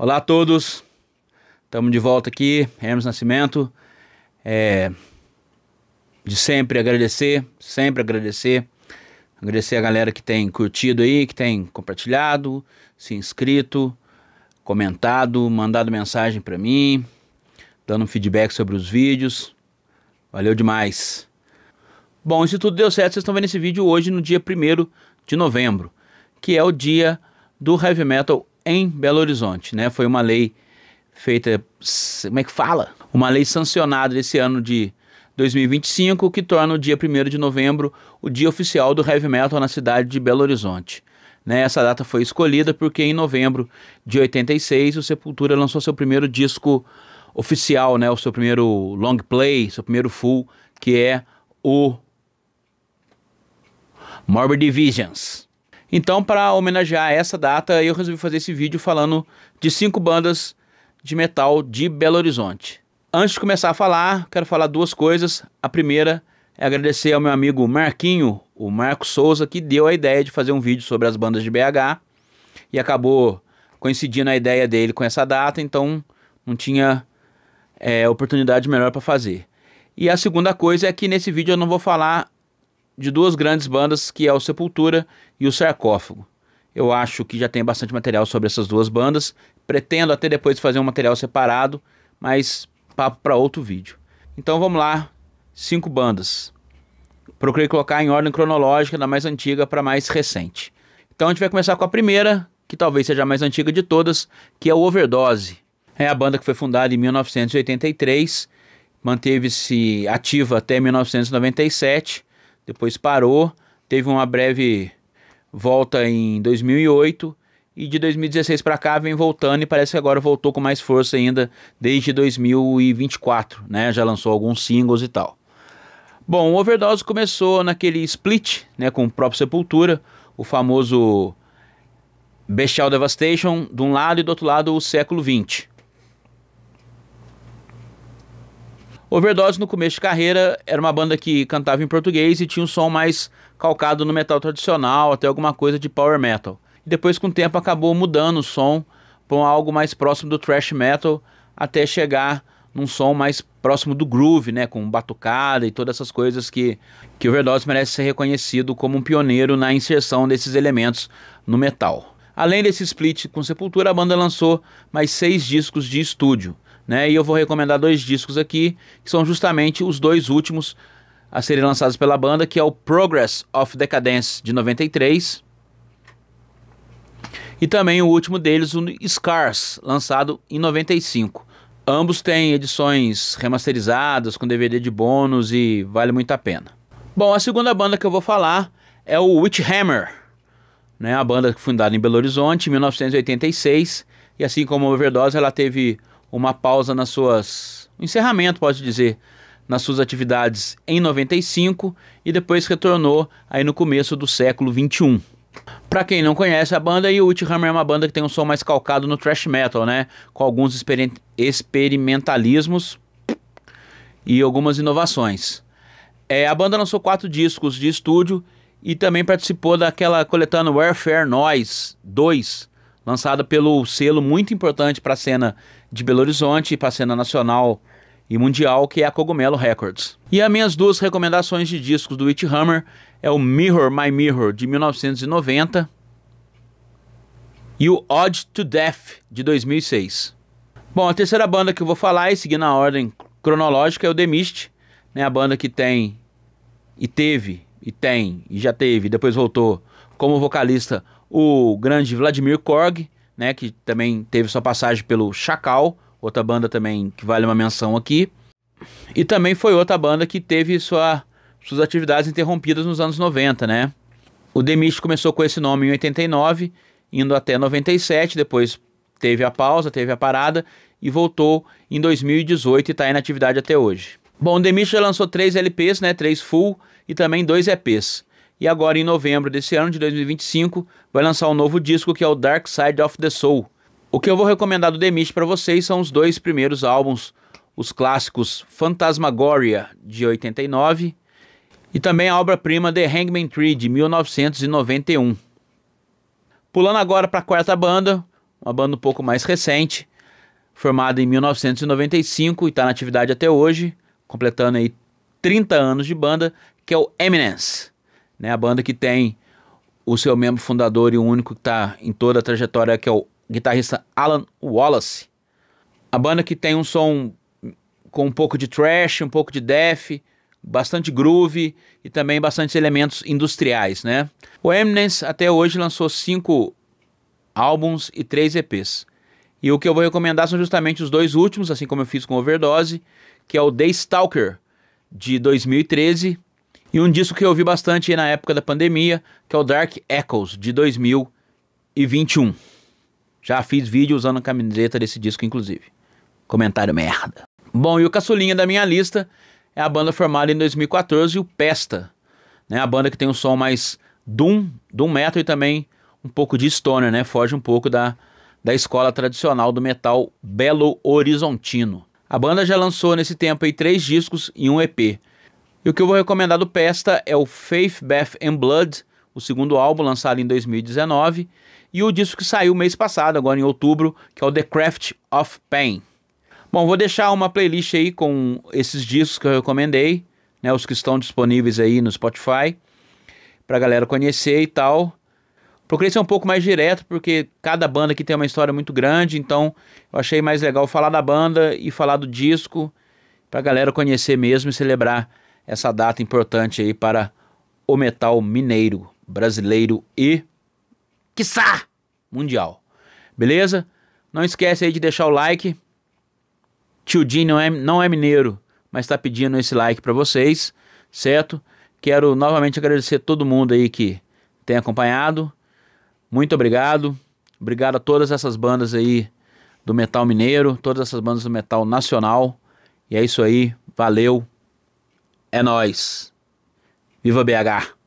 Olá a todos, estamos de volta aqui, Hermes Nascimento. De sempre agradecer a galera que tem curtido aí, que tem compartilhado, se inscrito, comentado, mandado mensagem para mim, dando um feedback sobre os vídeos. Valeu demais. Bom, se tudo deu certo, vocês estão vendo esse vídeo hoje no dia 1º de novembro, que é o dia do Heavy Metal em Belo Horizonte, né? Foi uma lei feita, como é que fala? Uma lei sancionada esse ano de 2025, que torna o dia 1º de novembro o dia oficial do Heavy Metal na cidade de Belo Horizonte. Né? Essa data foi escolhida porque em novembro de 86 o Sepultura lançou seu primeiro disco oficial, né? O seu primeiro long play, seu primeiro full, que é o Morbid Visions. Então, para homenagear essa data, eu resolvi fazer esse vídeo falando de 5 bandas de metal de Belo Horizonte. Antes de começar a falar, quero falar duas coisas. A primeira é agradecer ao meu amigo Marquinho, o Marco Souza, que deu a ideia de fazer um vídeo sobre as bandas de BH e acabou coincidindo a ideia dele com essa data, então não tinha oportunidade melhor para fazer. E a segunda coisa é que nesse vídeo eu não vou falar de duas grandes bandas, que é o Sepultura e o Sarcófago. Eu acho que já tem bastante material sobre essas duas bandas. Pretendo até depois fazer um material separado, mas papo para outro vídeo. Então vamos lá, 5 bandas. Procurei colocar em ordem cronológica, da mais antiga para mais recente. Então a gente vai começar com a primeira, que talvez seja a mais antiga de todas, que é o Overdose. É a banda que foi fundada em 1983, manteve-se ativa até 1997, depois parou, teve uma breve volta em 2008 e de 2016 para cá vem voltando e parece que agora voltou com mais força ainda desde 2024, né? Já lançou alguns singles e tal. Bom, o Overdose começou naquele split, né, com o próprio Sepultura, o famoso Bestial Devastation de um lado e do outro lado o Século XX. Overdose no começo de carreira era uma banda que cantava em português e tinha um som mais calcado no metal tradicional, até alguma coisa de power metal. E depois com o tempo acabou mudando o som para algo mais próximo do thrash metal, até chegar num som mais próximo do groove, né, com batucada e todas essas coisas que Overdose merece ser reconhecido como um pioneiro na inserção desses elementos no metal. Além desse split com Sepultura, a banda lançou mais 6 discos de estúdio. Né, e eu vou recomendar 2 discos aqui, que são justamente os 2 últimos a serem lançados pela banda, que é o Progress of Decadence, de 93, e também o último deles, o Scars, lançado em 95. Ambos têm edições remasterizadas, com DVD de bônus, e vale muito a pena. Bom, a segunda banda que eu vou falar é o Witchhammer, né, a banda fundada em Belo Horizonte, em 1986, e assim como a Overdose, ela teve uma pausa nas suas... encerramento, pode dizer, nas suas atividades em 95 e depois retornou aí no começo do século 21. Para quem não conhece a banda, o Witchhammer é uma banda que tem um som mais calcado no thrash metal, né? Com alguns experimentalismos e algumas inovações. A banda lançou 4 discos de estúdio e também participou daquela coletânea Warfare Noise 2, lançada pelo selo muito importante para a cena de Belo Horizonte e para a cena nacional e mundial, que é a Cogumelo Records. E as minhas 2 recomendações de discos do Witchhammer é o Mirror My Mirror, de 1990, e o Ode to Death, de 2006. Bom, a terceira banda que eu vou falar, e seguindo a ordem cronológica, é o The Mist, né, a banda que tem, já teve, depois voltou como vocalista o grande Vladimir Korg, né, que também teve sua passagem pelo Chacal, outra banda também que vale uma menção aqui. E também foi outra banda que teve suas atividades interrompidas nos anos 90, né? O The Mist começou com esse nome em 89, indo até 97, depois teve a pausa, teve a parada e voltou em 2018 e está aí na atividade até hoje. Bom, o The Mist já lançou 3 LPs, né, 3 full e também 2 EPs. E agora em novembro desse ano de 2025 vai lançar um novo disco, que é o Dark Side of the Soul. O que eu vou recomendar do The Mist para vocês são os 2 primeiros álbuns, os clássicos Phantasmagoria, de 89, e também a obra-prima The Hangman Tree, de 1991. Pulando agora para a quarta banda, uma banda um pouco mais recente, formada em 1995 e está na atividade até hoje, completando aí 30 anos de banda, que é o Eminence, né? A banda que tem o seu membro fundador e o único que está em toda a trajetória, que é o guitarrista Alan Wallace. A banda que tem um som com um pouco de thrash, um pouco de death, bastante groove e também bastante elementos industriais, né? O Eminence até hoje lançou 5 álbuns e 3 EPs. E o que eu vou recomendar são justamente os 2 últimos, assim como eu fiz com Overdose, que é o The Stalker, de 2013, e um disco que eu ouvi bastante na época da pandemia, que é o Dark Echoes, de 2021. Já fiz vídeo usando a camiseta desse disco, inclusive. Comentário merda. Bom, e o caçulinha da minha lista é a banda formada em 2014, o Pesta, né? A banda que tem um som mais doom metal e também um pouco de stoner, né? Foge um pouco da escola tradicional do metal belo-horizontino. A banda já lançou nesse tempo aí 3 discos e um EP. E o que eu vou recomendar do Pesta é o Faith, Bath and Blood, o segundo álbum lançado em 2019, e o disco que saiu mês passado, agora em outubro, que é o The Craft of Pain. Bom, vou deixar uma playlist aí com esses discos que eu recomendei, né, os que estão disponíveis aí no Spotify, pra galera conhecer e tal. Procurei ser um pouco mais direto, porque cada banda aqui tem uma história muito grande, então eu achei mais legal falar da banda e falar do disco, pra galera conhecer mesmo e celebrar essa data importante aí para o metal mineiro, brasileiro e, quiçá, mundial. Beleza? Não esquece aí de deixar o like. Tio Jim não é mineiro, mas tá pedindo esse like pra vocês, certo? Quero novamente agradecer a todo mundo aí que tem acompanhado. Muito obrigado. Obrigado a todas essas bandas aí do metal mineiro, todas essas bandas do metal nacional. E é isso aí. Valeu. É nóis. Viva BH.